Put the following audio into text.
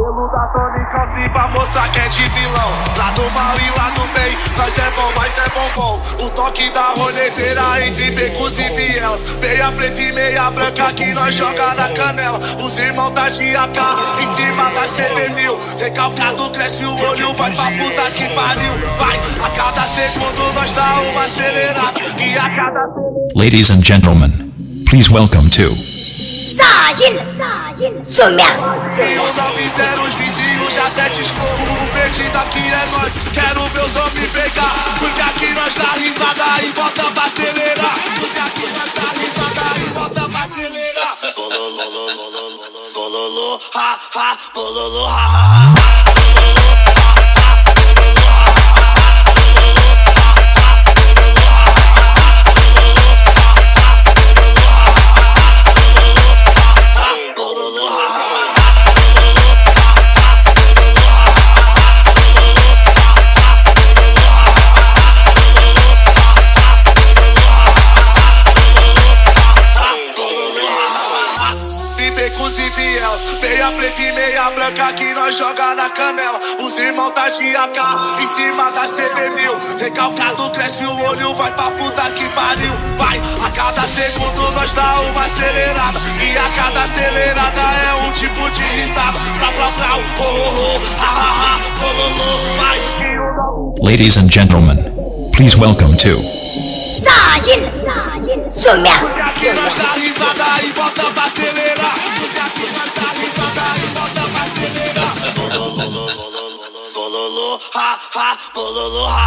Pelo da Tony Country pra mostrar que é de vilão. Lá do mal e lá do bem, nós é bom, mas é bom. O toque da roleteira entre becos e vielas. Meia preta e meia branca que nós joga na canela. Os irmãos tá de AK em cima da CB1000. Recalcado cresce o olho, vai pra puta que pariu. Vai, a cada segundo nós dá uma acelerada. E a cada Ladies and gentlemen, please welcome to 大音素描。 o 90 os vizinhos já sete escorro. O perdido aqui é nós, quero ver os homens pegar. Porque aqui nós dá risada e bota pra acelerar. Porque aqui nós dá risada e bota pra acelerar. Bololô, ha, ha, bololô, ha, ha, ha. Meia preta e meia branca que nós joga na canela. Os irmãos tá de AK em cima da CB1000. Recalcado cresce o olho, vai pra puta que pariu. Vai, a cada segundo nós dá uma acelerada. E a cada acelerada é um tipo de risada. Frau, frau, frau, oh, oh, oh, ha, ha, ha, bololô, vai. Ladies and gentlemen, please welcome to 大音素描。 Aqui nós dá risada e bota pra acelerar. Aqui nós dá risada e bota pra acelerar. Bololô, ha, ha, bololô, ha.